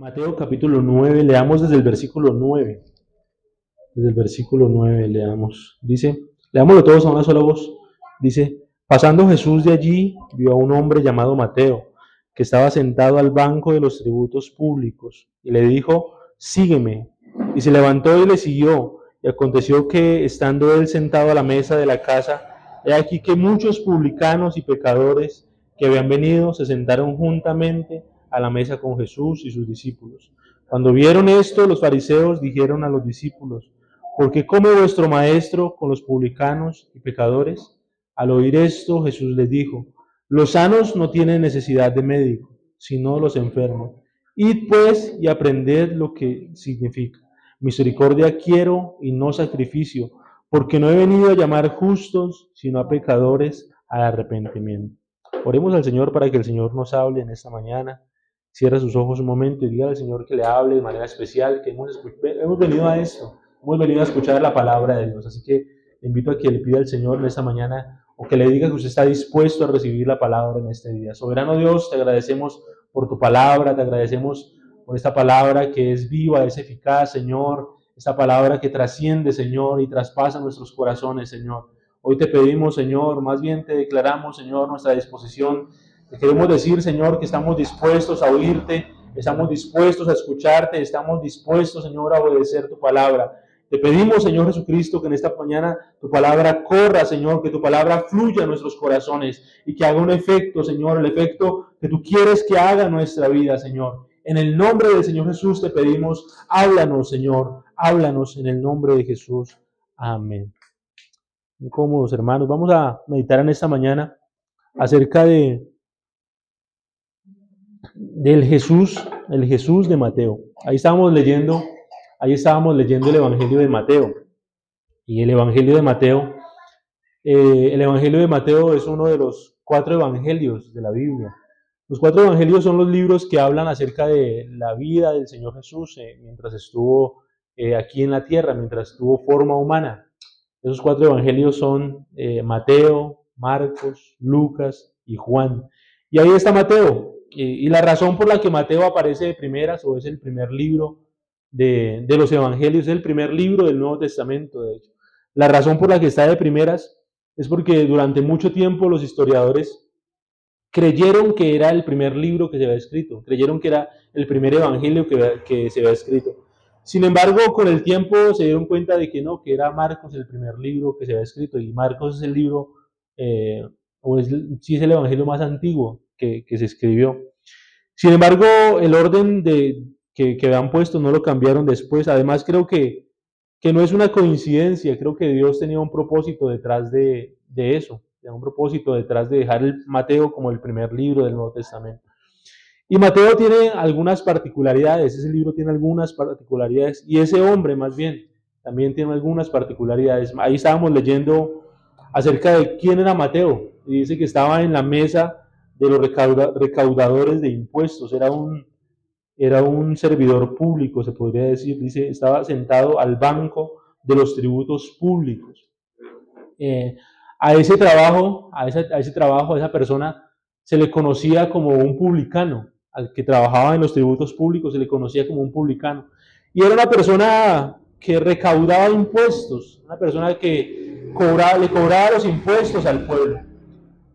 Mateo capítulo 9, leamos desde el versículo 9. Desde el versículo 9 leamos. Dice, leámoslo todos a una sola voz. Dice, pasando Jesús de allí, vio a un hombre llamado Mateo, que estaba sentado al banco de los tributos públicos, y le dijo, sígueme. Y se levantó y le siguió. Y aconteció que, estando él sentado a la mesa de la casa, he aquí que muchos publicanos y pecadores que habían venido se sentaron juntamente a la mesa con Jesús y sus discípulos. Cuando vieron esto, los fariseos dijeron a los discípulos, ¿por qué come vuestro maestro con los publicanos y pecadores? Al oír esto, Jesús les dijo, los sanos no tienen necesidad de médico, sino los enfermos. Id pues y aprended lo que significa. Misericordia quiero y no sacrificio, porque no he venido a llamar justos, sino a pecadores al arrepentimiento. Oremos al Señor para que el Señor nos hable en esta mañana. Cierra sus ojos un momento y diga al Señor que le hable de manera especial, que hemos venido a esto, hemos venido a escuchar la palabra de Dios. Así que le invito a que le pida al Señor en esta mañana o que le diga que usted está dispuesto a recibir la palabra en este día. Soberano Dios, te agradecemos por tu palabra, te agradecemos por esta palabra que es viva, es eficaz, Señor, esta palabra que trasciende, Señor, y traspasa nuestros corazones, Señor. Hoy te pedimos, Señor, más bien te declaramos, Señor, nuestra disposición. Te queremos decir, Señor, que estamos dispuestos a oírte, estamos dispuestos a escucharte, estamos dispuestos, Señor, a obedecer tu palabra. Te pedimos, Señor Jesucristo, que en esta mañana tu palabra corra, Señor, que tu palabra fluya en nuestros corazones y que haga un efecto, Señor, el efecto que tú quieres que haga en nuestra vida, Señor. En el nombre del Señor Jesús te pedimos, háblanos, Señor, háblanos en el nombre de Jesús. Amén. Muy cómodos, hermanos. Vamos a meditar en esta mañana acerca del Jesús, el Jesús de Mateo. Ahí estábamos leyendo el Evangelio de Mateo. Y el Evangelio de Mateo es uno de los 4 evangelios de la Biblia. Los 4 evangelios son los libros que hablan acerca de la vida del Señor Jesús mientras estuvo aquí en la tierra, mientras tuvo forma humana. Esos 4 evangelios son Mateo, Marcos, Lucas y Juan. Y ahí está Mateo. Y la razón por la que Mateo aparece de primeras, o es el primer libro de los evangelios, es el primer libro del Nuevo Testamento, de hecho. La razón por la que está de primeras es porque durante mucho tiempo los historiadores creyeron que era el primer libro que se había escrito, creyeron que era el primer evangelio que se había escrito. Sin embargo, con el tiempo se dieron cuenta de que no, que era Marcos el primer libro que se había escrito, y Marcos es el libro, sí es el evangelio más antiguo que se escribió. Sin embargo, el orden que habían puesto no lo cambiaron después. Además, creo que no es una coincidencia, creo que Dios tenía un propósito detrás de eso, tenía un propósito detrás de dejar el Mateo como el primer libro del Nuevo Testamento. Y Mateo tiene algunas particularidades, ese libro tiene algunas particularidades, y ese hombre más bien también tiene algunas particularidades. Ahí estábamos leyendo acerca de quién era Mateo, y dice que estaba en la mesa de los recaudadores de impuestos, era un servidor público, se podría decir, dice, estaba sentado al banco de los tributos públicos. A ese trabajo, a esa persona, se le conocía como un publicano. Al que trabajaba en los tributos públicos se le conocía como un publicano. Y era una persona que recaudaba impuestos, una persona que le cobraba los impuestos al pueblo.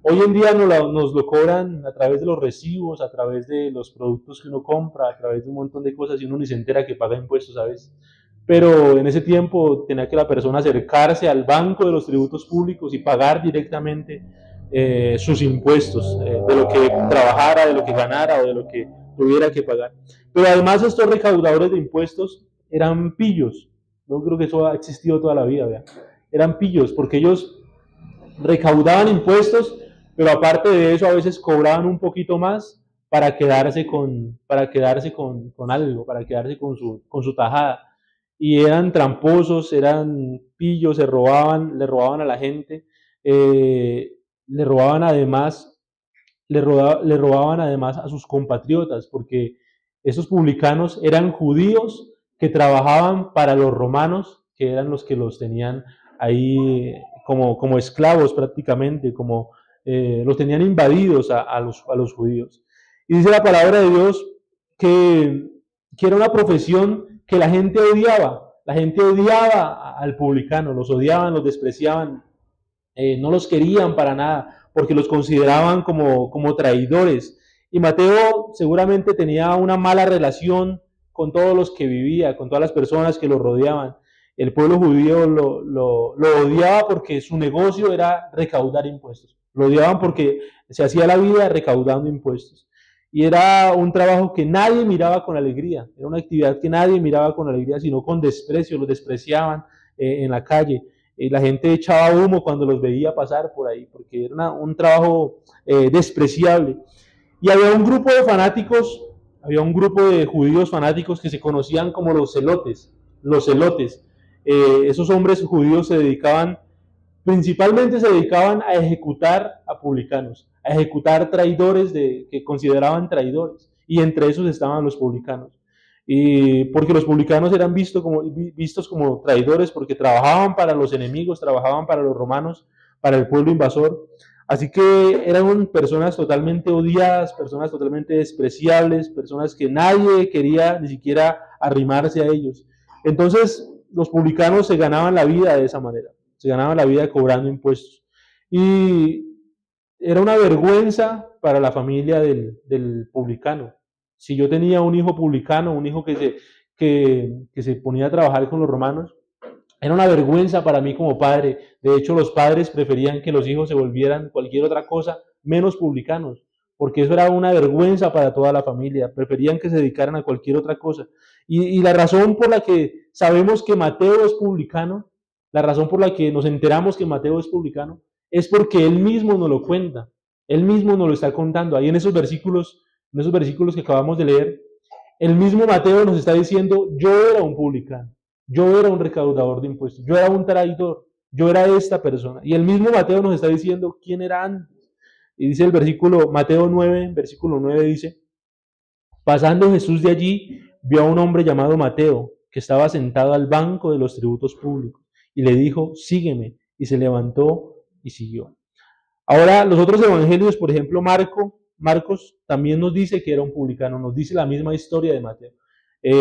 Hoy en día nos lo cobran a través de los recibos, a través de los productos que uno compra, a través de un montón de cosas, y uno ni se entera que paga impuestos a veces. Pero en ese tiempo tenía que la persona acercarse al banco de los tributos públicos y pagar directamente sus impuestos, de lo que trabajara, de lo que ganara o de lo que tuviera que pagar. Pero además estos recaudadores de impuestos eran pillos. No creo que eso ha existido toda la vida, ¿verdad? Eran pillos porque ellos recaudaban impuestos, pero aparte de eso a veces cobraban un poquito más para quedarse con algo, para quedarse con su tajada. Y eran tramposos, eran pillos, le robaban a la gente, le robaban además a sus compatriotas, porque esos publicanos eran judíos que trabajaban para los romanos, que eran los que los tenían ahí como esclavos prácticamente, los tenían invadidos a los judíos. Y dice la palabra de Dios que que era una profesión que la gente odiaba. La gente odiaba al publicano, los odiaban, los despreciaban, no los querían para nada, porque los consideraban como traidores. Y Mateo seguramente tenía una mala relación con todos los que vivía, con todas las personas que lo rodeaban. El pueblo judío lo odiaba porque su negocio era recaudar impuestos. Lo odiaban porque se hacía la vida recaudando impuestos. Y era un trabajo que nadie miraba con alegría, era una actividad que nadie miraba con alegría, sino con desprecio, los despreciaban en la calle. La gente echaba humo cuando los veía pasar por ahí, porque era un trabajo despreciable. Y había un grupo de fanáticos, había un grupo de judíos fanáticos que se conocían como los celotes. Los celotes. Esos hombres judíos principalmente se dedicaban a ejecutar a publicanos, a ejecutar traidores que consideraban traidores. Y entre esos estaban los publicanos. Y porque los publicanos eran vistos como traidores porque trabajaban para los enemigos, trabajaban para los romanos, para el pueblo invasor. Así que eran personas totalmente odiadas, personas totalmente despreciables, personas que nadie quería ni siquiera arrimarse a ellos. Entonces los publicanos se ganaban la vida de esa manera, se ganaban la vida cobrando impuestos. Y era una vergüenza para la familia del publicano. Si yo tenía un hijo publicano, un hijo que se ponía a trabajar con los romanos, era una vergüenza para mí como padre. De hecho, los padres preferían que los hijos se volvieran cualquier otra cosa, menos publicanos, porque eso era una vergüenza para toda la familia. Preferían que se dedicaran a cualquier otra cosa. Y la razón por la que sabemos que Mateo es publicano, la razón por la que nos enteramos que Mateo es publicano, es porque él mismo nos lo cuenta. Él mismo nos lo está contando. Ahí en esos versículos que acabamos de leer, el mismo Mateo nos está diciendo, yo era un publicano. Yo era un recaudador de impuestos, yo era un traidor, yo era esta persona. Y el mismo Mateo nos está diciendo quién era antes. Y dice el versículo, Mateo 9, versículo 9 dice, pasando Jesús de allí, vio a un hombre llamado Mateo, que estaba sentado al banco de los tributos públicos, y le dijo, sígueme, y se levantó y siguió. Ahora, los otros evangelios, por ejemplo, Marcos también nos dice que era un publicano, nos dice la misma historia de Mateo.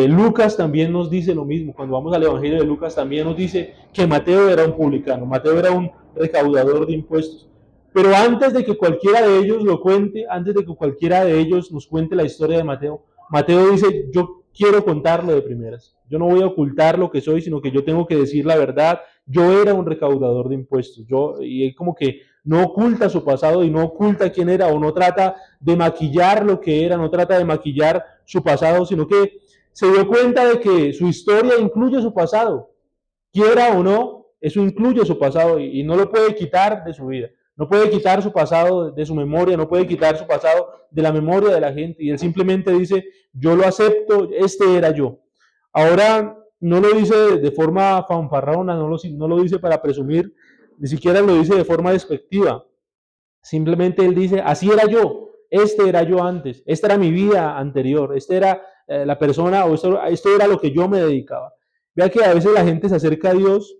Lucas también nos dice lo mismo. Cuando vamos al Evangelio de Lucas también nos dice que Mateo era un publicano, Mateo era un recaudador de impuestos. Pero antes de que cualquiera de ellos lo cuente, antes de que cualquiera de ellos nos cuente la historia de Mateo, Mateo dice, yo quiero contarlo de primeras. Yo no voy a ocultar lo que soy, sino que yo tengo que decir la verdad. Yo era un recaudador de impuestos. Y él como que no oculta su pasado y no oculta quién era, o no trata de maquillar lo que era, no trata de maquillar su pasado, sino que se dio cuenta de que su historia incluye su pasado. Quiera o no, eso incluye su pasado y no lo puede quitar de su vida. No puede quitar su pasado de su memoria, no puede quitar su pasado de la memoria de la gente. Y él simplemente dice, yo lo acepto, este era yo. Ahora no lo dice de forma fanfarrona, no lo dice para presumir, ni siquiera lo dice de forma despectiva. Simplemente él dice, así era yo, este era yo antes, esta era mi vida anterior, esta era la persona, o esto era lo que yo me dedicaba. Vea que a veces la gente se acerca a Dios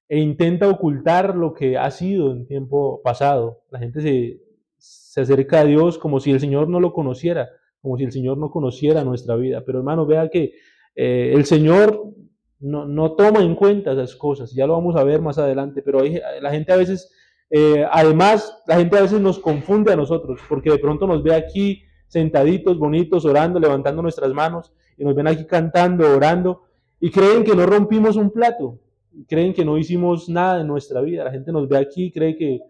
e intenta ocultar lo que ha sido en tiempo pasado. La gente se acerca a Dios como si el Señor no lo conociera, como si el Señor no conociera nuestra vida. Pero hermano, vea que el Señor no toma en cuenta esas cosas, ya lo vamos a ver más adelante, pero la gente a veces, además, la gente a veces nos confunde a nosotros, porque de pronto nos ve aquí sentaditos, bonitos, orando, levantando nuestras manos, y nos ven aquí cantando, orando, y creen que no rompimos un plato, creen que no hicimos nada en nuestra vida. La gente nos ve aquí y cree que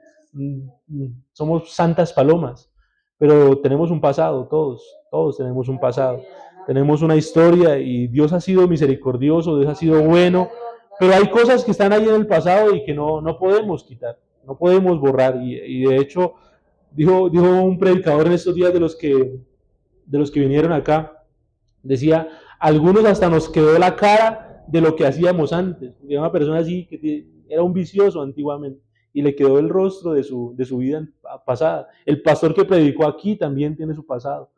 somos santas palomas, pero tenemos un pasado, todos tenemos un pasado, tenemos una historia, y Dios ha sido misericordioso, Dios ha sido bueno, pero hay cosas que están ahí en el pasado y que no podemos quitar, no podemos borrar, y de hecho dijo un predicador en estos días de los que vinieron acá, decía, algunos hasta nos quedó la cara de lo que hacíamos antes. Era una persona así que era un vicioso antiguamente y le quedó el rostro de su vida pasada. El pastor que predicó aquí también tiene su pasado.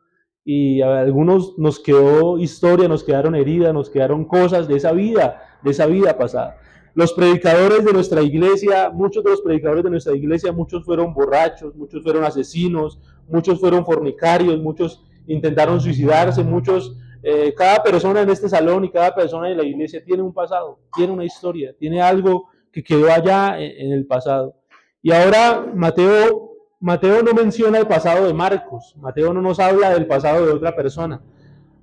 Y a algunos nos quedó historia, nos quedaron heridas, nos quedaron cosas de esa vida pasada. Los predicadores de nuestra iglesia, muchos de los predicadores de nuestra iglesia, muchos fueron borrachos, muchos fueron asesinos, muchos fueron fornicarios, muchos intentaron suicidarse, muchos Cada persona en este salón y cada persona en la iglesia tiene un pasado, tiene una historia, tiene algo que quedó allá en el pasado. Y ahora Mateo no menciona el pasado de Marcos, Mateo no nos habla del pasado de otra persona.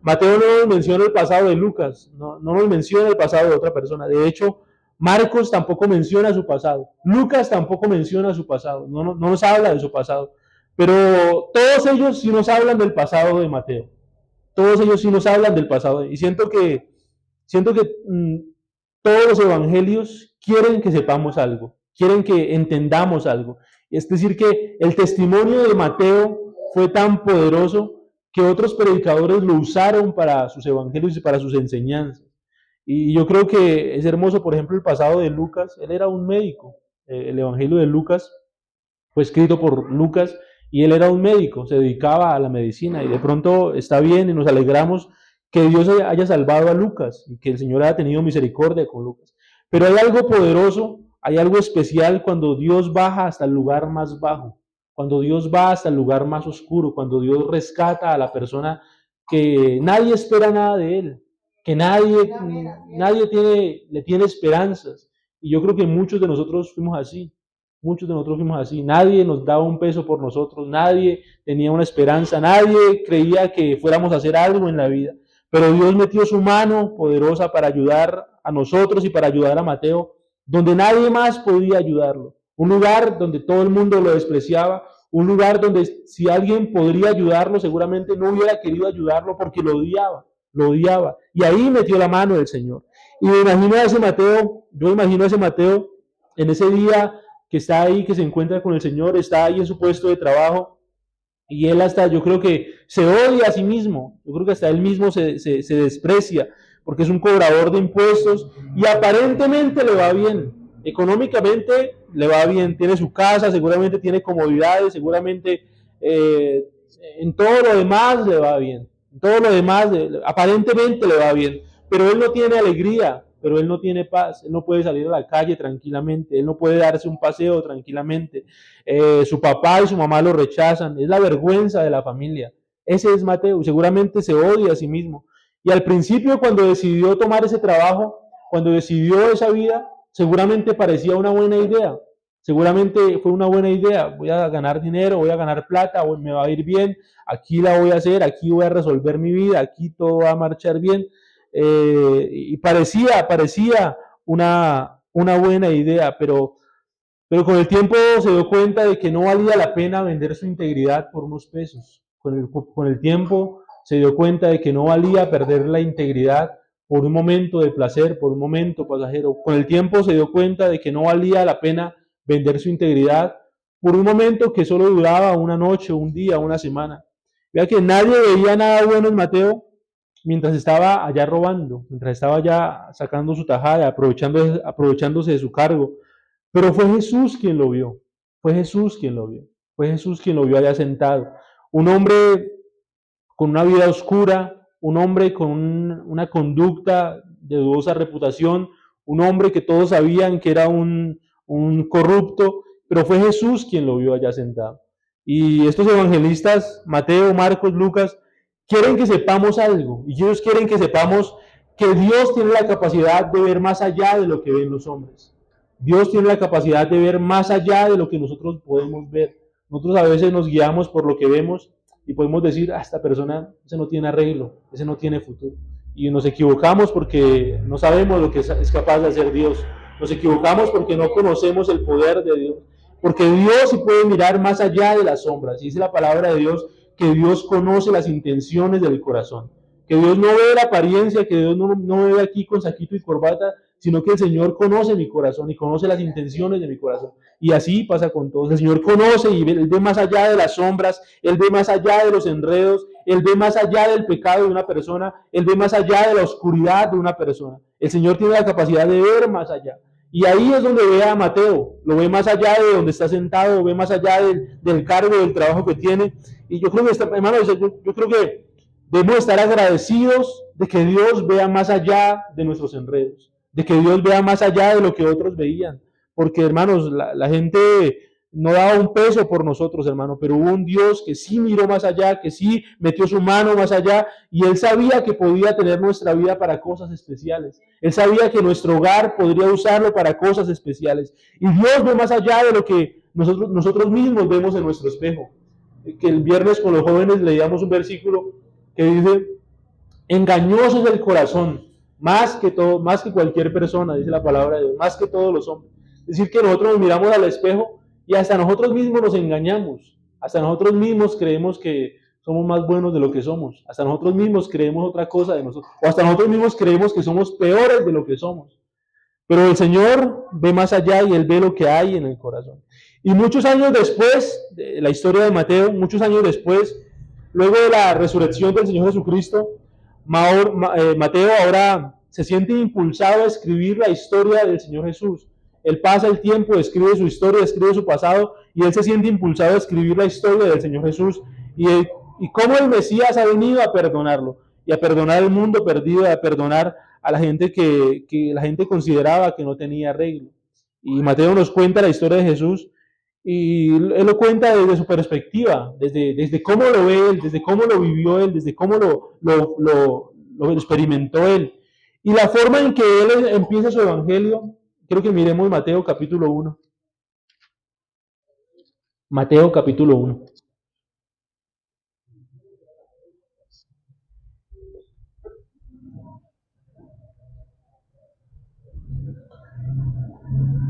Mateo no nos menciona el pasado de Lucas, no nos menciona el pasado de otra persona. De hecho, Marcos tampoco menciona su pasado. Lucas tampoco menciona su pasado. No nos habla de su pasado. Pero todos ellos sí nos hablan del pasado de Mateo. Todos ellos sí nos hablan del pasado. Y siento que todos los evangelios quieren que sepamos algo, quieren que entendamos algo. Es decir, que el testimonio de Mateo fue tan poderoso que otros predicadores lo usaron para sus evangelios y para sus enseñanzas. Y yo creo que es hermoso, por ejemplo, el pasado de Lucas. Él era un médico. El evangelio de Lucas fue escrito por Lucas y él era un médico, se dedicaba a la medicina y de pronto está bien y nos alegramos que Dios haya salvado a Lucas y que el Señor haya tenido misericordia con Lucas. Pero hay algo poderoso, hay algo especial cuando Dios baja hasta el lugar más bajo, cuando Dios va hasta el lugar más oscuro, cuando Dios rescata a la persona que nadie espera nada de él, que nadie le tiene esperanzas. Y yo creo que muchos de nosotros fuimos así. Muchos de nosotros fuimos así. Nadie nos daba un peso por nosotros, nadie tenía una esperanza, nadie creía que fuéramos a hacer algo en la vida. Pero Dios metió su mano poderosa para ayudar a nosotros y para ayudar a Mateo, donde nadie más podía ayudarlo. Un lugar donde todo el mundo lo despreciaba, un lugar donde si alguien podría ayudarlo, seguramente no hubiera querido ayudarlo porque lo odiaba, lo odiaba. Y ahí metió la mano del Señor. Y me imagino a ese Mateo, yo imagino a ese Mateo en ese día que está ahí, que se encuentra con el Señor, está ahí en su puesto de trabajo, y él hasta, yo creo que se odia a sí mismo, yo creo que hasta él mismo se desprecia, porque es un cobrador de impuestos, y aparentemente le va bien, económicamente le va bien, tiene su casa, seguramente tiene comodidades, seguramente en todo lo demás le va bien, en todo lo demás aparentemente le va bien, pero él no tiene alegría, pero él no tiene paz, él no puede salir a la calle tranquilamente, él no puede darse un paseo tranquilamente, su papá y su mamá lo rechazan, es la vergüenza de la familia. Ese es Mateo, seguramente se odia a sí mismo. Y al principio cuando decidió tomar ese trabajo, cuando decidió esa vida, seguramente parecía una buena idea, seguramente fue una buena idea, voy a ganar dinero, voy a ganar plata, me va a ir bien, aquí la voy a hacer, aquí voy a resolver mi vida, aquí todo va a marchar bien. Y parecía una buena idea, pero con el tiempo se dio cuenta de que no valía la pena vender su integridad por unos pesos. Con el tiempo se dio cuenta de que no valía perder la integridad por un momento de placer, por un momento pasajero. Con el tiempo se dio cuenta de que no valía la pena vender su integridad por un momento que solo duraba una noche, un día, una semana. Vea que nadie veía nada bueno en Mateo mientras estaba allá robando, mientras estaba allá sacando su tajada, aprovechándose de su cargo. Pero fue Jesús quien lo vio, fue Jesús quien lo vio, fue Jesús quien lo vio allá sentado. Un hombre con una vida oscura, un hombre con una conducta de dudosa reputación, un hombre que todos sabían que era un corrupto, pero fue Jesús quien lo vio allá sentado. Y estos evangelistas, Mateo, Marcos, Lucas, quieren que sepamos algo, y ellos quieren que sepamos que Dios tiene la capacidad de ver más allá de lo que ven los hombres. Dios tiene la capacidad de ver más allá de lo que nosotros podemos ver. Nosotros a veces nos guiamos por lo que vemos y podemos decir, esta persona, ese no tiene arreglo, ese no tiene futuro. Y nos equivocamos porque no sabemos lo que es capaz de hacer Dios. Nos equivocamos porque no conocemos el poder de Dios. Porque Dios sí puede mirar más allá de las sombras. Y dice la palabra de Dios que Dios conoce las intenciones del corazón. Que Dios no ve la apariencia, que Dios no me ve aquí con saquito y corbata, sino que el Señor conoce mi corazón y conoce las intenciones de mi corazón. Y así pasa con todos. El Señor conoce y Él ve más allá de las sombras, Él ve más allá de los enredos, Él ve más allá del pecado de una persona, Él ve más allá de la oscuridad de una persona. El Señor tiene la capacidad de ver más allá. Y ahí es donde ve a Mateo, lo ve más allá de donde está sentado, lo ve más allá del cargo, del trabajo que tiene. Y yo creo que, hermano, yo creo que debemos estar agradecidos de que Dios vea más allá de nuestros enredos, de que Dios vea más allá de lo que otros veían. Porque, hermanos, la gente no daba un peso por nosotros, hermano, pero hubo un Dios que sí miró más allá, que sí metió su mano más allá, y Él sabía que podía tener nuestra vida para cosas especiales. Él sabía que nuestro hogar podría usarlo para cosas especiales. Y Dios ve más allá de lo que nosotros mismos vemos en nuestro espejo. Que el viernes con los jóvenes leíamos un versículo que dice, engañoso es el corazón, más que todo, más que cualquier persona, dice la palabra de Dios, más que todos los hombres. Es decir, que nosotros nos miramos al espejo y hasta nosotros mismos nos engañamos, hasta nosotros mismos creemos que somos más buenos de lo que somos, hasta nosotros mismos creemos otra cosa de nosotros, o hasta nosotros mismos creemos que somos peores de lo que somos. Pero el Señor ve más allá y Él ve lo que hay en el corazón. Y muchos años después, de la historia de Mateo, muchos años después, luego de la resurrección del Señor Jesucristo, Mateo ahora se siente impulsado a escribir la historia del Señor Jesús. Él pasa el tiempo, escribe su historia, escribe su pasado, y él se siente impulsado a escribir la historia del Señor Jesús y cómo el Mesías ha venido a perdonarlo, y a perdonar el mundo perdido, a perdonar a la gente que la gente consideraba que no tenía arreglo. Y Mateo nos cuenta la historia de Jesús, y él lo cuenta desde su perspectiva, desde cómo lo ve él, desde cómo lo vivió él, desde cómo lo experimentó él. Y la forma en que él empieza su evangelio, quiero que miremos Mateo capítulo 1. Mateo capítulo 1.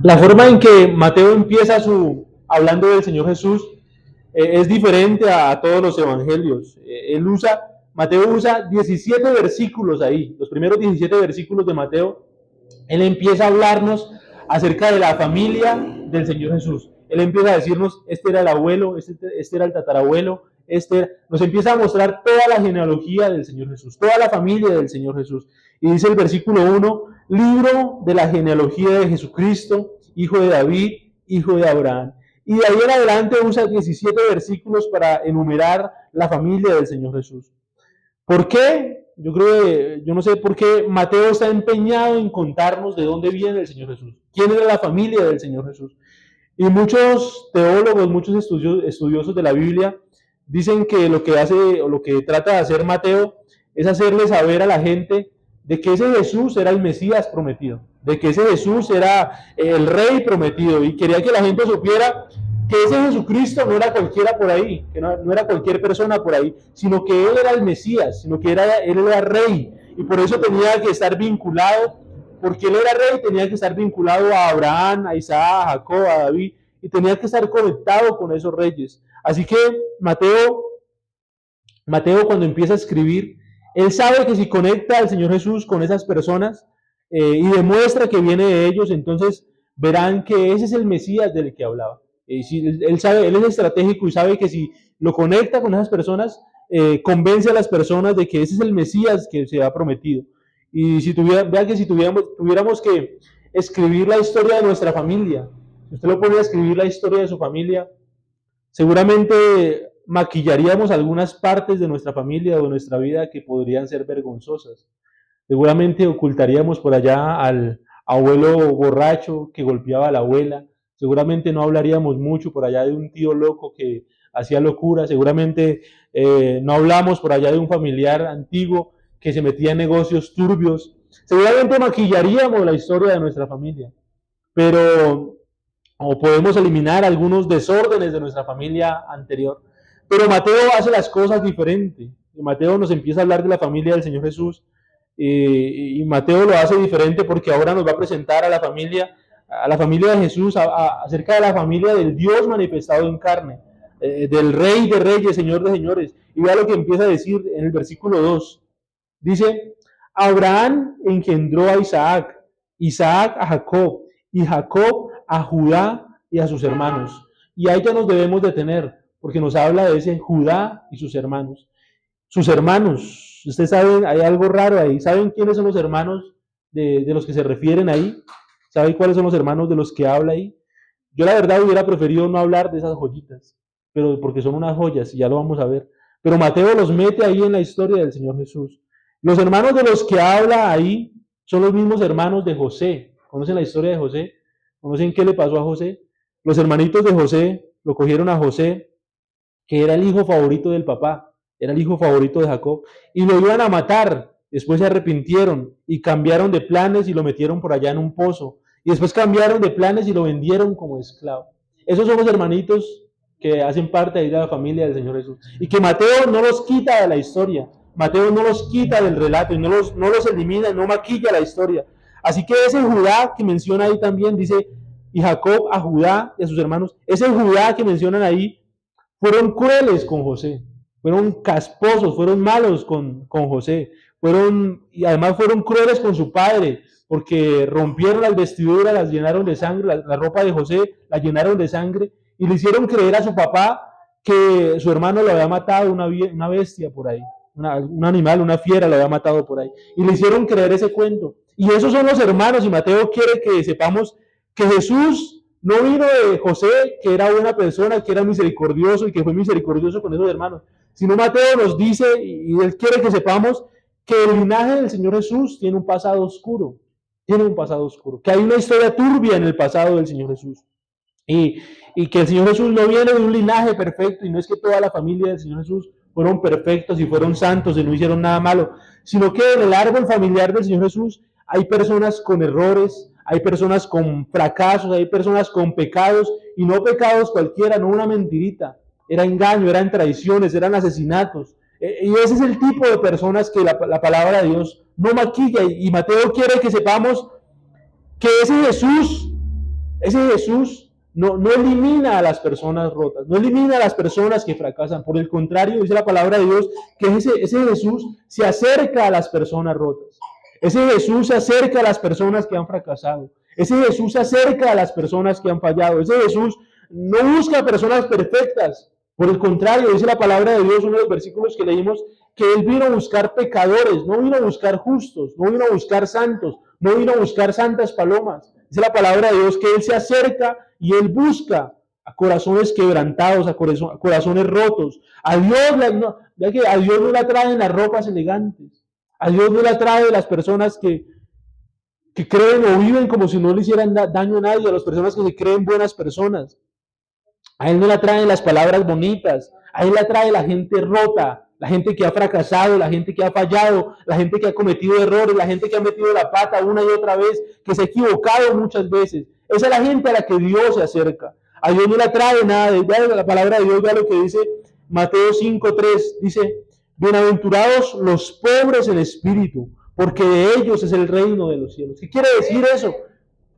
La forma en que Mateo empieza hablando del Señor Jesús es diferente a todos los evangelios. Mateo usa 17 versículos ahí, los primeros 17 versículos de Mateo. Él empieza a hablarnos acerca de la familia del Señor Jesús. Él empieza a decirnos, este era el abuelo, este era el tatarabuelo, nos empieza a mostrar toda la genealogía del Señor Jesús, toda la familia del Señor Jesús. Y dice el versículo 1, libro de la genealogía de Jesucristo, hijo de David, hijo de Abraham. Y de ahí en adelante usa 17 versículos para enumerar la familia del Señor Jesús. ¿Por qué? Yo no sé por qué Mateo está empeñado en contarnos de dónde viene el Señor Jesús. ¿Quién era la familia del Señor Jesús? Y muchos teólogos, muchos estudiosos de la Biblia dicen que lo que hace o lo que trata de hacer Mateo es hacerle saber a la gente de que ese Jesús era el Mesías prometido, de que ese Jesús era el Rey prometido, y quería que la gente supiera que ese Jesucristo no era cualquiera por ahí, que no era cualquier persona por ahí, sino que Él era el Mesías, sino que Él era Rey, y por eso tenía que estar vinculado, porque Él era Rey, tenía que estar vinculado a Abraham, a Isaac, a Jacob, a David, y tenía que estar conectado con esos reyes. Así que Mateo cuando empieza a escribir, él sabe que si conecta al Señor Jesús con esas personas y demuestra que viene de ellos, entonces verán que ese es el Mesías del que hablaba. Él sabe, él es estratégico y sabe que si lo conecta con esas personas, convence a las personas de que ese es el Mesías que se ha prometido. Y vean que si tuviéramos que escribir la historia de nuestra familia, si usted lo pone a escribir la historia de su familia, seguramente maquillaríamos algunas partes de nuestra familia o de nuestra vida que podrían ser vergonzosas. Seguramente ocultaríamos por allá al abuelo borracho que golpeaba a la abuela. Seguramente no hablaríamos mucho por allá de un tío loco que hacía locura. Seguramente no hablamos por allá de un familiar antiguo que se metía en negocios turbios. Seguramente maquillaríamos la historia de nuestra familia. O podemos eliminar algunos desórdenes de nuestra familia anterior. Pero Mateo hace las cosas diferente. Mateo nos empieza a hablar de la familia del Señor Jesús. Y Mateo lo hace diferente porque ahora nos va a presentar a la familia de Jesús, acerca de la familia del Dios manifestado en carne, del Rey de Reyes, Señor de Señores. Y vea lo que empieza a decir en el versículo 2. Dice, Abraham engendró a Isaac, Isaac a Jacob, y Jacob a Judá y a sus hermanos. Y ahí ya nos debemos detener, porque nos habla de ese Judá y sus hermanos. Sus hermanos, ustedes saben, hay algo raro ahí. ¿Saben quiénes son los hermanos de los que se refieren ahí? ¿Saben cuáles son los hermanos de los que habla ahí? Yo la verdad hubiera preferido no hablar de esas joyitas, pero porque son unas joyas y ya lo vamos a ver. Pero Mateo los mete ahí en la historia del Señor Jesús. Los hermanos de los que habla ahí son los mismos hermanos de José. ¿Conocen la historia de José? ¿Conocen qué le pasó a José? los hermanitos de José lo cogieron a José, que era el hijo favorito del papá, era el hijo favorito de Jacob, y lo iban a matar. Después se arrepintieron y cambiaron de planes y lo metieron por allá en un pozo. Y después cambiaron de planes y lo vendieron como esclavo. Esos son los hermanitos que hacen parte de la familia del Señor Jesús. Y que Mateo no los quita de la historia. Mateo no los quita del relato y no los elimina, no maquilla la historia. Así que ese Judá que menciona ahí también, dice, y Jacob a Judá y a sus hermanos, ese Judá que mencionan ahí, fueron crueles con José, fueron casposos, fueron malos con José, y además fueron crueles con su padre, porque rompieron las vestiduras, las llenaron de sangre, la ropa de José la llenaron de sangre, y le hicieron creer a su papá que su hermano lo había matado, una bestia por ahí, un animal, una fiera lo había matado por ahí, y le hicieron creer ese cuento. Y esos son los hermanos, y Mateo quiere que sepamos que Jesús no vino de José, que era buena persona, que era misericordioso y que fue misericordioso con esos hermanos, sino Mateo nos dice, y él quiere que sepamos, que el linaje del Señor Jesús tiene un pasado oscuro, que hay una historia turbia en el pasado del Señor Jesús. Y que el Señor Jesús no viene de un linaje perfecto, y no es que toda la familia del Señor Jesús fueron perfectos y fueron santos y no hicieron nada malo, sino que en el árbol familiar del Señor Jesús hay personas con errores, hay personas con fracasos, hay personas con pecados, y no pecados cualquiera, no una mentirita, era engaño, eran traiciones, eran asesinatos. Y ese es el tipo de personas que la palabra de Dios no maquilla, y Mateo quiere que sepamos que ese Jesús no elimina a las personas rotas, no elimina a las personas que fracasan. Por el contrario, dice la palabra de Dios que ese Jesús se acerca a las personas rotas. Ese Jesús se acerca a las personas que han fracasado. Ese Jesús se acerca a las personas que han fallado. Ese Jesús no busca personas perfectas. Por el contrario, dice la palabra de Dios, uno de los versículos que leímos, que Él vino a buscar pecadores, no vino a buscar justos, no vino a buscar santos, no vino a buscar santas palomas. Dice la palabra de Dios que Él se acerca y Él busca a corazones quebrantados, a corazones rotos. A Dios no le atraen las ropas elegantes. A Dios no le atrae las personas que creen o viven como si no le hicieran daño a nadie, a las personas que se creen buenas personas. A Él no le atraen las palabras bonitas, a Él le atrae la gente rota, la gente que ha fracasado, la gente que ha fallado, la gente que ha cometido errores, la gente que ha metido la pata una y otra vez, que se ha equivocado muchas veces. Esa es la gente a la que Dios se acerca. A Dios no le atrae nada. Ya la palabra de Dios, vea lo que dice Mateo 5:3, dice: bienaventurados los pobres en espíritu, porque de ellos es el reino de los cielos. ¿Qué quiere decir eso?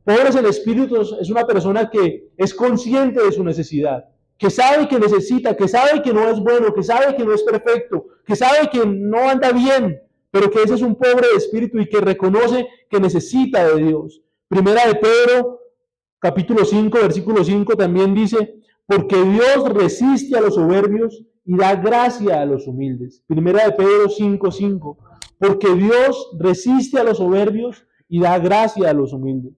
Pobres en espíritu es una persona que es consciente de su necesidad, que sabe que necesita, que sabe que no es bueno, que sabe que no es perfecto, que sabe que no anda bien, pero que ese es un pobre de espíritu y que reconoce que necesita de Dios. Primera de Pedro, capítulo 5, versículo 5 también dice: porque Dios resiste a los soberbios y da gracia a los humildes. Primera de Pedro 5:5. Porque Dios resiste a los soberbios y da gracia a los humildes.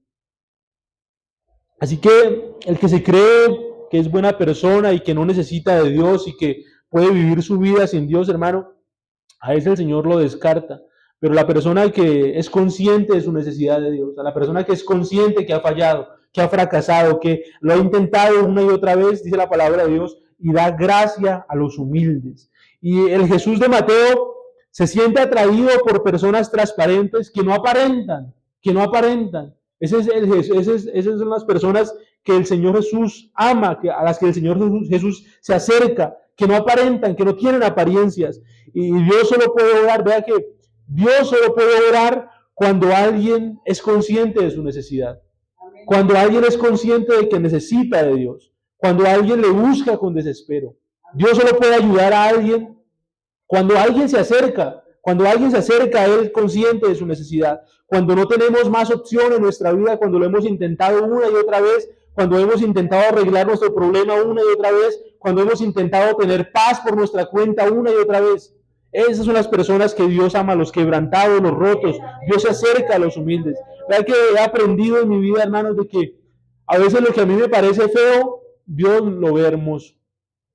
Así que el que se cree que es buena persona y que no necesita de Dios y que puede vivir su vida sin Dios, hermano, a ese el Señor lo descarta. Pero la persona que es consciente de su necesidad de Dios, a la persona que es consciente que ha fallado, que ha fracasado, que lo ha intentado una y otra vez, dice la palabra de Dios, y da gracia a los humildes. Y el Jesús de Mateo se siente atraído por personas transparentes que no aparentan, Esas son las personas que el Señor Jesús ama, a las que el Señor Jesús se acerca, que no aparentan, que no tienen apariencias. Y Dios solo puede orar, vea que Dios solo puede orar cuando alguien es consciente de su necesidad, cuando alguien es consciente de que necesita de Dios, cuando alguien le busca con desespero. Dios solo puede ayudar a alguien cuando alguien se acerca a Él consciente de su necesidad, cuando no tenemos más opción en nuestra vida, cuando lo hemos intentado una y otra vez, cuando hemos intentado arreglar nuestro problema una y otra vez, cuando hemos intentado tener paz por nuestra cuenta una y otra vez. Esas son las personas que Dios ama, los quebrantados, los rotos. Dios se acerca a los humildes. ¿Verdad que he aprendido en mi vida, hermanos, de que a veces lo que a mí me parece feo, Dios lo ve hermoso?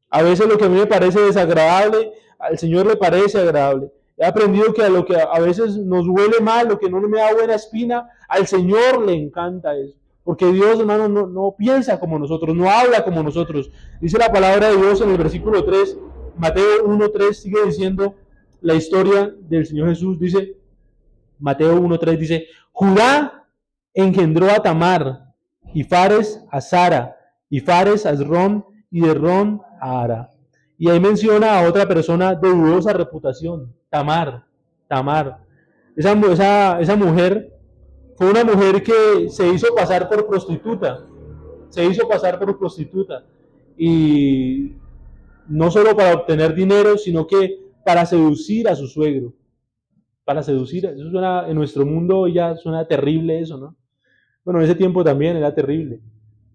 A veces lo que a mí me parece desagradable, al Señor le parece agradable. He aprendido que a lo que a veces nos huele mal, lo que no me da buena espina, al Señor le encanta eso. porque Dios, hermano, no piensa como nosotros, no habla como nosotros. Dice la palabra de Dios en el versículo 3, Mateo 1:3 sigue diciendo la historia del Señor Jesús, dice, Mateo 1:3 dice, Judá engendró a Tamar, y Fares a Sara, y Fares a Esrom, y de Ron a Ara. Y ahí menciona a otra persona de dudosa reputación, Tamar. Esa mujer fue una mujer que se hizo pasar por prostituta. Y no solo para obtener dinero, sino que para seducir a su suegro. Eso suena, en nuestro mundo ya suena terrible eso, ¿no? Bueno, en ese tiempo también era terrible.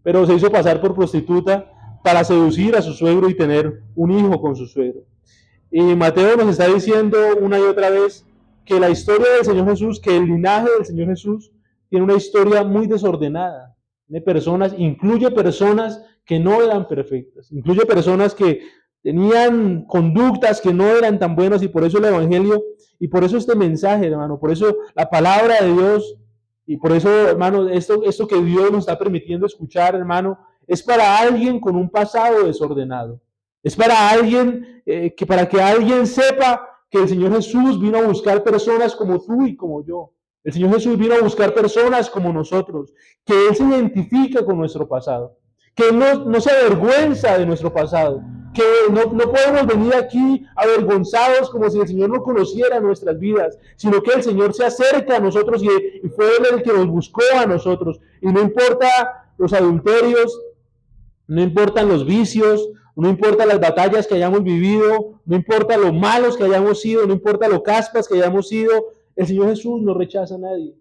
Pero se hizo pasar por prostituta para seducir a su suegro y tener un hijo con su suegro. Y Mateo nos está diciendo una y otra vez que la historia del Señor Jesús, que el linaje del Señor Jesús tiene una historia muy desordenada. Incluye personas que no eran perfectas, incluye personas que tenían conductas que no eran tan buenas, y por eso el Evangelio, y por eso este mensaje, hermano, por eso la palabra de Dios, y por eso, hermano, esto que Dios nos está permitiendo escuchar, hermano, es para alguien con un pasado desordenado. Es para alguien, para que alguien sepa que el Señor Jesús vino a buscar personas como tú y como yo. El Señor Jesús vino a buscar personas como nosotros, que Él se identifica con nuestro pasado, que Él no se avergüenza de nuestro pasado, que no podemos venir aquí avergonzados como si el Señor no conociera nuestras vidas, sino que el Señor se acerca a nosotros y fue Él el que nos buscó a nosotros. Y no importa los adulterios, no importan los vicios, no importa las batallas que hayamos vivido, no importa lo malos que hayamos sido, no importa lo caspas que hayamos sido, el Señor Jesús no rechaza a nadie.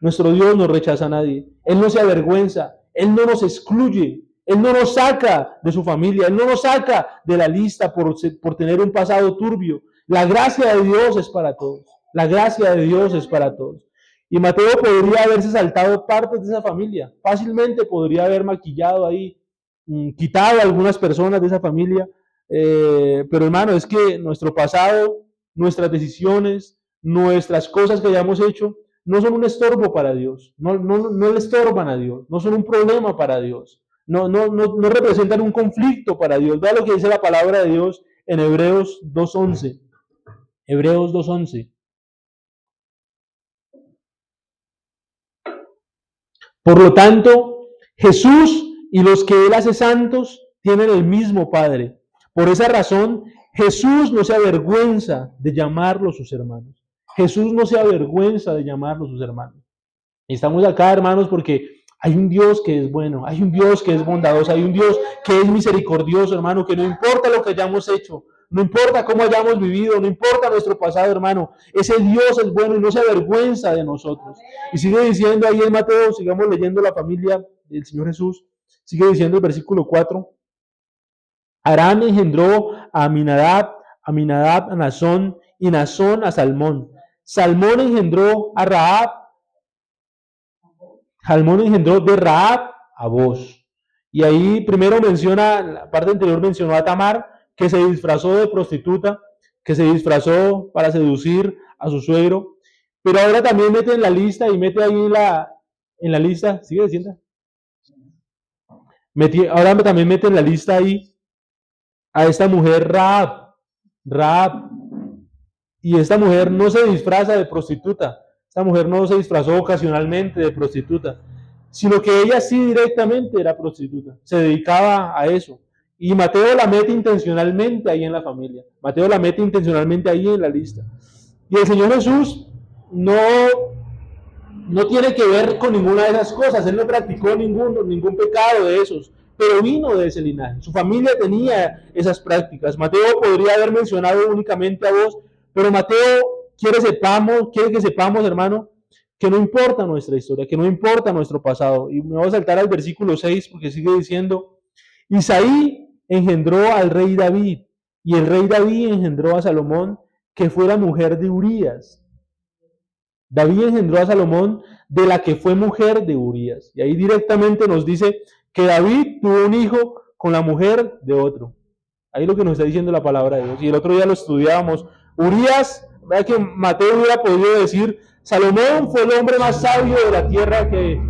Nuestro Dios no rechaza a nadie. Él no se avergüenza, Él no nos excluye, Él no nos saca de su familia, Él no nos saca de la lista por tener un pasado turbio. La gracia de Dios es para todos. La gracia de Dios es para todos. Y Mateo podría haberse saltado partes de esa familia. Fácilmente podría haber maquillado ahí, quitado a algunas personas de esa familia. Pero hermano, es que nuestro pasado, nuestras decisiones, nuestras cosas que hayamos hecho, no son un estorbo para Dios. No le estorban a Dios. No son un problema para Dios. No representan un conflicto para Dios. Vea lo que dice la palabra de Dios en Hebreos 2:11. Hebreos 2:11. Por lo tanto, Jesús y los que Él hace santos tienen el mismo Padre. Por esa razón, Jesús no se avergüenza de llamarlos sus hermanos. Jesús no se avergüenza de llamarlos sus hermanos. Y estamos acá, hermanos, porque hay un Dios que es bueno, hay un Dios que es bondadoso, hay un Dios que es misericordioso, hermano, que no importa lo que hayamos hecho, no importa cómo hayamos vivido, no importa nuestro pasado, hermano, ese Dios es bueno y no se avergüenza de nosotros. Y sigue diciendo ahí en Mateo, sigamos leyendo la familia del Señor Jesús, sigue diciendo el versículo 4, Aram engendró a Aminadab a Nazón, y Nazón a Salmón. Salmón engendró a Rahab, Salmón engendró de Rahab a Boz. Y ahí primero menciona, la parte anterior mencionó a Tamar, que se disfrazó de prostituta, que se disfrazó para seducir a su suegro, pero ahora también mete en la lista, y mete ahí en la lista, sigue diciendo, ahora también mete en la lista ahí a esta mujer Rahab, y esta mujer no se disfraza de prostituta, esta mujer no se disfrazó ocasionalmente de prostituta, sino que ella sí directamente era prostituta, se dedicaba a eso. Y Mateo la mete intencionalmente ahí en la familia, Mateo la mete intencionalmente ahí en la lista. Y el Señor Jesús no tiene que ver con ninguna de esas cosas, Él no practicó ningún pecado de esos, pero vino de ese linaje, su familia tenía esas prácticas. Mateo podría haber mencionado únicamente a vos, pero Mateo quiere que sepamos, hermano, que no importa nuestra historia, que no importa nuestro pasado. Y me voy a saltar al versículo 6 porque sigue diciendo, Isaí engendró al rey David, y el rey David engendró a Salomón, que fue la mujer de Urías. David engendró a Salomón, de la que fue mujer de Urías. Y ahí directamente nos dice que David tuvo un hijo con la mujer de otro. Ahí lo que nos está diciendo la palabra de Dios. Y el otro día lo estudiábamos. Urías, ¿verdad que Mateo hubiera podido decir Salomón fue el hombre más sabio de la tierra que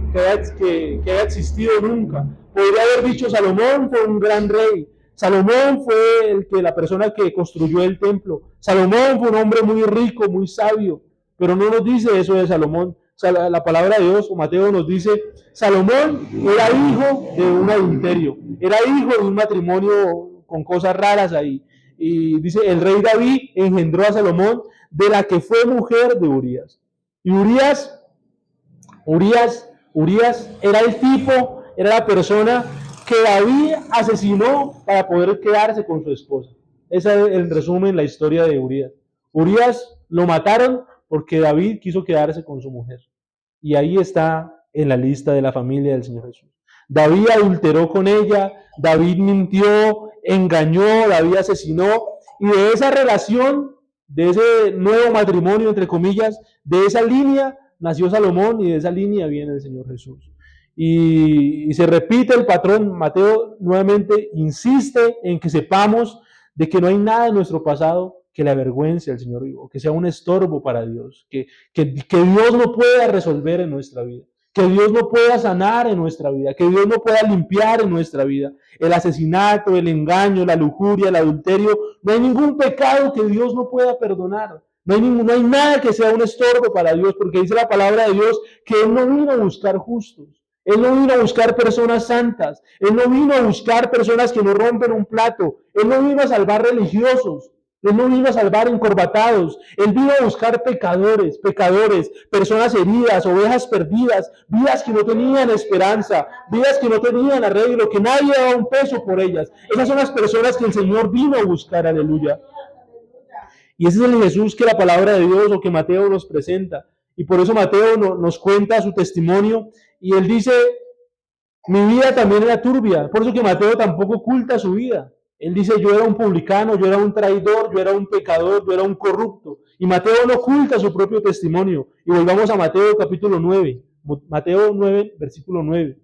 haya existido nunca. Podría haber dicho, Salomón fue un gran rey. Salomón fue la persona que construyó el templo. Salomón fue un hombre muy rico, muy sabio. Pero no nos dice eso de Salomón. La palabra de Dios, o Mateo nos dice, Salomón era hijo de un adulterio. Era hijo de un matrimonio con cosas raras ahí. Y dice, el rey David engendró a Salomón, de la que fue mujer de Urías. Y Urías era el tipo, era la persona que David asesinó para poder quedarse con su esposa. Esa es en resumen la historia de Urías. Urías lo mataron porque David quiso quedarse con su mujer. Y ahí está en la lista de la familia del Señor Jesús. David adulteró con ella, David mintió, engañó, David asesinó, y de esa relación, de ese nuevo matrimonio, entre comillas, de esa línea nació Salomón, y de esa línea viene el Señor Jesús. Y se repite el patrón. Mateo nuevamente insiste en que sepamos de que no hay nada en nuestro pasado que le avergüence al Señor vivo, que sea un estorbo para Dios, que Dios no pueda resolver en nuestra vida, que Dios no pueda sanar en nuestra vida, que Dios no pueda limpiar en nuestra vida. El asesinato, el engaño, la lujuria, el adulterio, no hay ningún pecado que Dios no pueda perdonar. No hay nada que sea un estorbo para Dios, porque dice la palabra de Dios que Él no vino a buscar justos. Él no vino a buscar personas santas. Él no vino a buscar personas que no rompen un plato. Él no vino a salvar religiosos. Él no vino a salvar encorbatados. Él vino a buscar pecadores, personas heridas, ovejas perdidas, vidas que no tenían esperanza, vidas que no tenían arreglo, que nadie daba un peso por ellas. Esas son las personas que el Señor vino a buscar, aleluya. Y ese es el Jesús que la palabra de Dios o que Mateo nos presenta. Y por eso Mateo nos cuenta su testimonio. Y él dice, mi vida también era turbia. Por eso que Mateo tampoco oculta su vida. Él dice, yo era un publicano, yo era un traidor, yo era un pecador, yo era un corrupto. Y Mateo no oculta su propio testimonio. Y volvamos a Mateo capítulo 9. Mateo 9, versículo 9.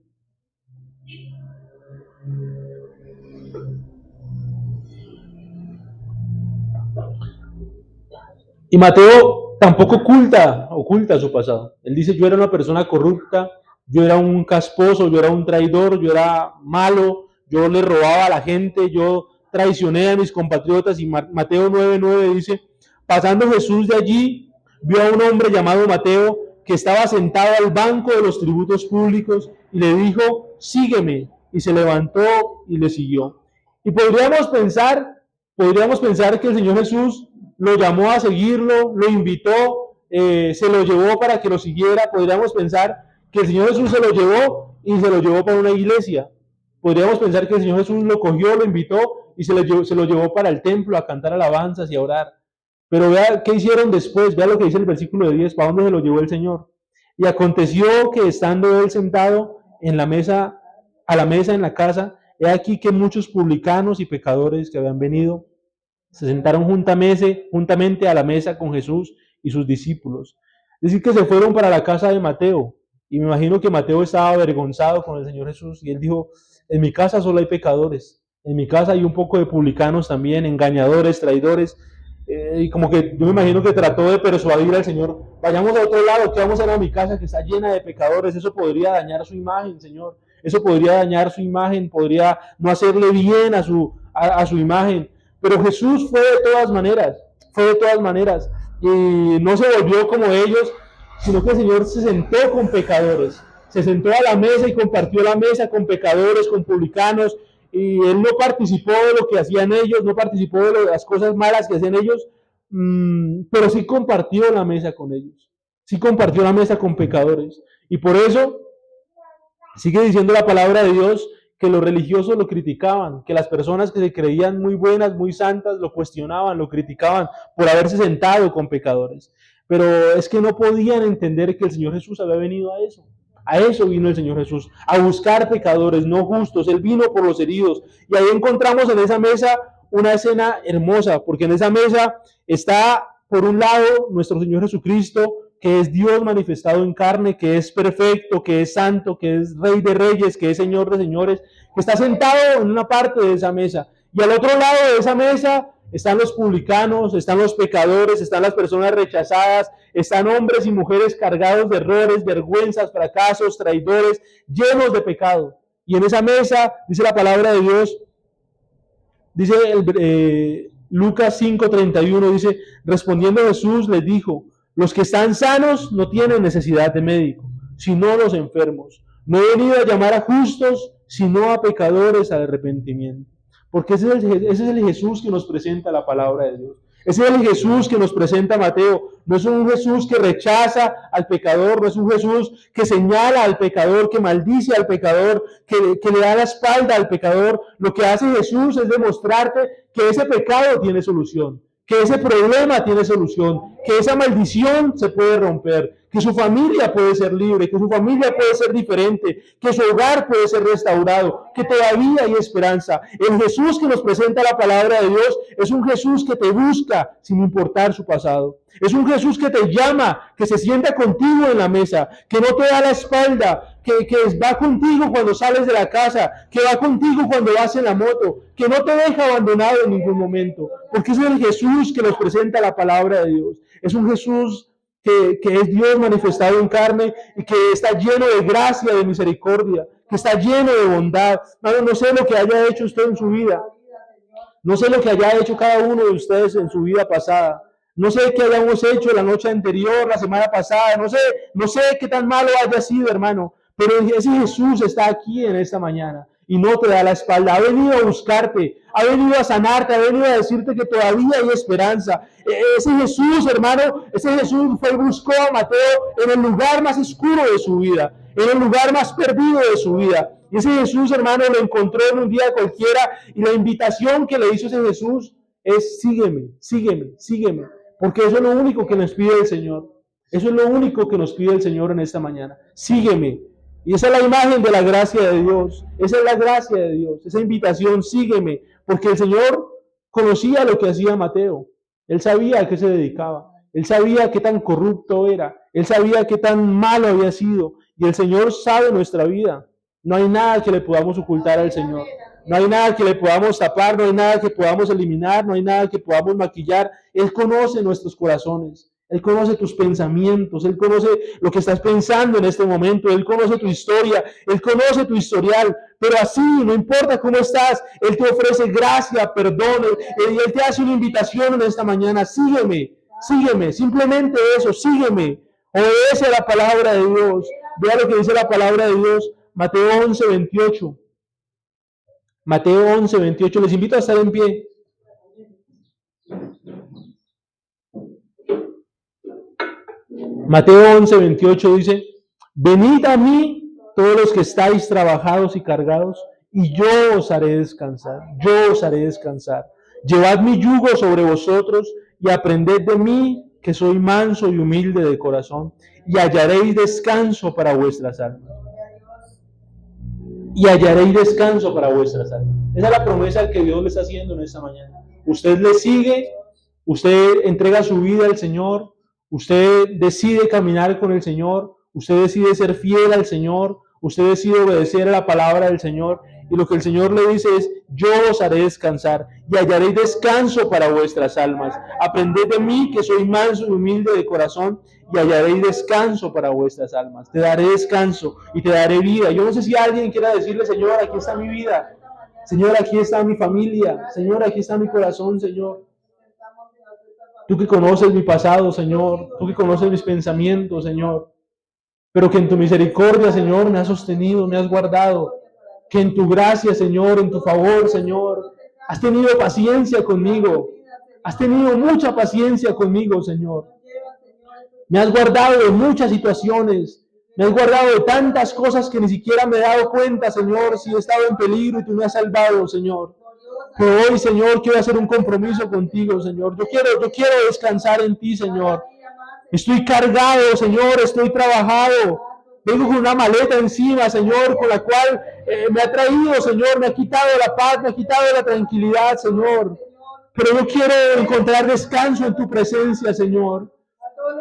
Y Mateo tampoco oculta su pasado. Él dice, yo era una persona corrupta, yo era un casposo, yo era un traidor, yo era malo, yo le robaba a la gente, yo traicioné a mis compatriotas. Y Mateo 9:9 dice, pasando Jesús de allí, vio a un hombre llamado Mateo que estaba sentado al banco de los tributos públicos y le dijo, sígueme. Y se levantó y le siguió. Y podríamos pensar que el Señor Jesús lo llamó a seguirlo, lo invitó, se lo llevó para que lo siguiera. Podríamos pensar que el Señor Jesús se lo llevó y se lo llevó para una iglesia. Podríamos pensar que el Señor Jesús lo cogió, lo invitó y se lo llevó para el templo a cantar alabanzas y a orar. Pero vea qué hicieron después, vea lo que dice el versículo de 10, para dónde se lo llevó el Señor. Y aconteció que estando él sentado a la mesa en la casa, he aquí que muchos publicanos y pecadores que habían venido se sentaron juntamente a la mesa con Jesús y sus discípulos. Es decir, que se fueron para la casa de Mateo. Y me imagino que Mateo estaba avergonzado con el Señor Jesús. Y él dijo, en mi casa solo hay pecadores. En mi casa hay un poco de publicanos también, engañadores, traidores. Y como que yo me imagino que trató de persuadir al Señor, vayamos a otro lado, que vamos a ir a mi casa que está llena de pecadores. Eso podría dañar su imagen, Señor. Eso podría dañar su imagen, podría no hacerle bien a su imagen. Pero Jesús fue de todas maneras, y no se volvió como ellos, sino que el Señor se sentó con pecadores, se sentó a la mesa y compartió la mesa con pecadores, con publicanos, y Él no participó de lo que hacían ellos, no participó de las cosas malas que hacían ellos, pero sí compartió la mesa con ellos, sí compartió la mesa con pecadores. Y por eso sigue diciendo la palabra de Dios que los religiosos lo criticaban, que las personas que se creían muy buenas, muy santas, lo cuestionaban, lo criticaban por haberse sentado con pecadores. Pero es que no podían entender que el Señor Jesús había venido a eso. A eso vino el Señor Jesús, a buscar pecadores no justos. Él vino por los heridos. Y ahí encontramos en esa mesa una escena hermosa, porque en esa mesa está, por un lado, nuestro Señor Jesucristo, que es Dios manifestado en carne, que es perfecto, que es santo, que es Rey de Reyes, que es Señor de Señores, que está sentado en una parte de esa mesa. Y al otro lado de esa mesa están los publicanos, están los pecadores, están las personas rechazadas, están hombres y mujeres cargados de errores, vergüenzas, fracasos, traidores, llenos de pecado. Y en esa mesa, dice la palabra de Dios, dice Lucas 5:31, dice, respondiendo Jesús les dijo, los que están sanos no tienen necesidad de médico, sino los enfermos. No he venido a llamar a justos, sino a pecadores al arrepentimiento. Porque ese es el Jesús que nos presenta la palabra de Dios. Ese es el Jesús que nos presenta Mateo. No es un Jesús que rechaza al pecador, no es un Jesús que señala al pecador, que maldice al pecador, que le da la espalda al pecador. Lo que hace Jesús es demostrarte que ese pecado tiene solución, que ese problema tiene solución, que esa maldición se puede romper, que su familia puede ser libre, que su familia puede ser diferente, que su hogar puede ser restaurado, que todavía hay esperanza. El Jesús que nos presenta la palabra de Dios es un Jesús que te busca sin importar su pasado. Es un Jesús que te llama, que se sienta contigo en la mesa, que no te da la espalda, que va contigo cuando sales de la casa, que va contigo cuando vas en la moto, que no te deja abandonado en ningún momento, porque ese es el Jesús que nos presenta la palabra de Dios. Es un Jesús que es Dios manifestado en carne y que está lleno de gracia, de misericordia, que está lleno de bondad. No sé lo que haya hecho usted en su vida, no sé lo que haya hecho cada uno de ustedes en su vida pasada. No sé qué hayamos hecho la noche anterior, la semana pasada, no sé qué tan malo haya sido, hermano, pero ese Jesús está aquí en esta mañana y no te da la espalda. Ha venido a buscarte, ha venido a sanarte, ha venido a decirte que todavía hay esperanza. Ese Jesús, hermano, ese Jesús fue y buscó a Mateo en el lugar más oscuro de su vida, en el lugar más perdido de su vida. Y ese Jesús, hermano, lo encontró en un día cualquiera y la invitación que le hizo ese Jesús es sígueme, sígueme, sígueme. Porque eso es lo único que nos pide el Señor. Eso es lo único que nos pide el Señor en esta mañana. Sígueme. Y esa es la imagen de la gracia de Dios. Esa es la gracia de Dios. Esa invitación, sígueme. Porque el Señor conocía lo que hacía Mateo. Él sabía a qué se dedicaba. Él sabía qué tan corrupto era. Él sabía qué tan malo había sido. Y el Señor sabe nuestra vida. No hay nada que le podamos ocultar al Señor. No hay nada que le podamos tapar, no hay nada que podamos eliminar, no hay nada que podamos maquillar. Él conoce nuestros corazones, Él conoce tus pensamientos, Él conoce lo que estás pensando en este momento, Él conoce tu historia, Él conoce tu historial. Pero así, no importa cómo estás, Él te ofrece gracia, perdón, y Él te hace una invitación en esta mañana. Sígueme, sígueme, simplemente eso, sígueme. Obedece a la palabra de Dios. Vea lo que dice la palabra de Dios, Mateo 11:28. Mateo 11:28, les invito a estar en pie. Mateo 11:28 dice, venid a mí todos los que estáis trabajados y cargados, y yo os haré descansar, yo os haré descansar. Llevad mi yugo sobre vosotros y aprended de mí, que soy manso y humilde de corazón, y hallaréis descanso para vuestras almas. Y hallaréis descanso para vuestras almas. Esa es la promesa que Dios le está haciendo en esta mañana. Usted le sigue, usted entrega su vida al Señor, usted decide caminar con el Señor, usted decide ser fiel al Señor, usted decide obedecer a la palabra del Señor, y lo que el Señor le dice es, yo os haré descansar y hallaréis descanso para vuestras almas. Aprended de mí, que soy manso y humilde de corazón, y hallaréis descanso para vuestras almas. Te daré descanso y te daré vida. Yo no sé si alguien quiera decirle, Señor, aquí está mi vida. Señor, aquí está mi familia. Señor, aquí está mi corazón, Señor. Tú que conoces mi pasado, Señor. Tú que conoces mis pensamientos, Señor. Pero que en tu misericordia, Señor, me has sostenido, me has guardado. Que en tu gracia, Señor, en tu favor, Señor, has tenido paciencia conmigo. Has tenido mucha paciencia conmigo, Señor. Me has guardado de muchas situaciones. Me has guardado de tantas cosas que ni siquiera me he dado cuenta, Señor, si he estado en peligro y tú me has salvado, Señor. Pero hoy, Señor, quiero hacer un compromiso contigo, Señor. Yo quiero descansar en ti, Señor. Estoy cargado, Señor, estoy trabajado. Vengo con una maleta encima, Señor, con la cual me ha traído, Señor, me ha quitado la paz, me ha quitado la tranquilidad, Señor. Pero yo quiero encontrar descanso en tu presencia, Señor.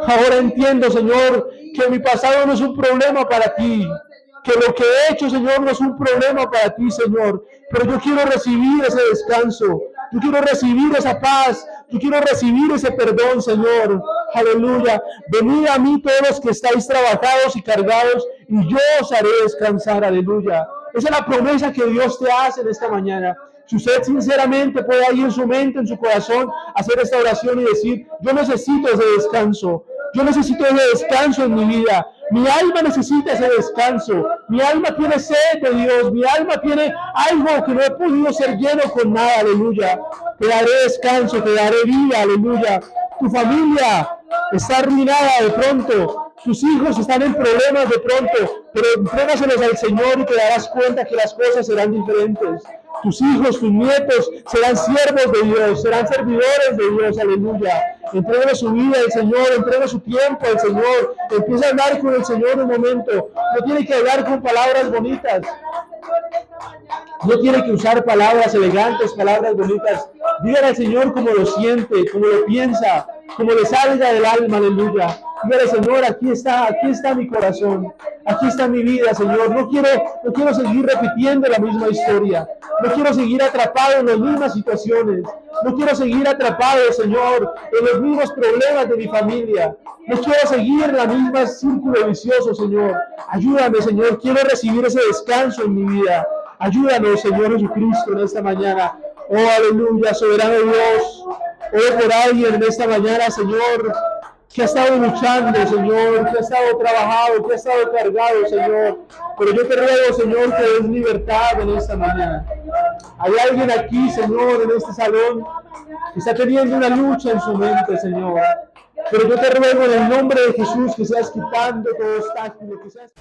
Ahora entiendo, Señor, que mi pasado no es un problema para ti, que lo que he hecho, Señor, no es un problema para ti, Señor, pero yo quiero recibir ese descanso, Yo quiero recibir esa paz. Yo quiero recibir ese perdón, Señor. Aleluya. Venid a mí todos los que estáis trabajados y cargados, y yo os haré descansar. Aleluya. Esa es la promesa que Dios te hace en esta mañana. Si usted sinceramente puede ahí en su mente, en su corazón, hacer esta oración y decir, yo necesito ese descanso. Yo necesito ese descanso en mi vida. Mi alma necesita ese descanso. Mi alma tiene sed de Dios. Mi alma tiene algo que no he podido ser lleno con nada. Aleluya. Te daré descanso, te daré vida. Aleluya. Tu familia está arruinada de pronto. Tus hijos están en problemas de pronto. Pero entrégaselos al Señor y te darás cuenta que las cosas serán diferentes. Tus hijos, tus nietos serán siervos de Dios, serán servidores de Dios, aleluya. Entregue su vida al Señor, entregue su tiempo al Señor, empieza a hablar con el Señor un momento. No tiene que hablar con palabras bonitas, no tiene que usar palabras elegantes, palabras bonitas. Dígale al Señor como lo siente, como lo piensa, como le salga del alma, aleluya. Dígale, Señor, aquí está mi corazón, aquí está mi vida, Señor. No quiero seguir repitiendo la misma historia. No quiero seguir atrapado en las mismas situaciones. No quiero seguir atrapado, Señor, en los mismos problemas de mi familia. No quiero seguir en la misma círculo vicioso, Señor. Ayúdame, Señor. Quiero recibir ese descanso en mi vida. Ayúdanos, Señor Jesucristo, en esta mañana. Oh, aleluya, soberano Dios. Oro por alguien en esta mañana, Señor, que ha estado luchando, Señor, que ha estado trabajado, que ha estado cargado, Señor. Pero yo te ruego, Señor, que des libertad en esta mañana. Hay alguien aquí, Señor, en este salón, que está teniendo una lucha en su mente, Señor. Pero yo te ruego en el nombre de Jesús que seas quitando todo obstáculo, que seas...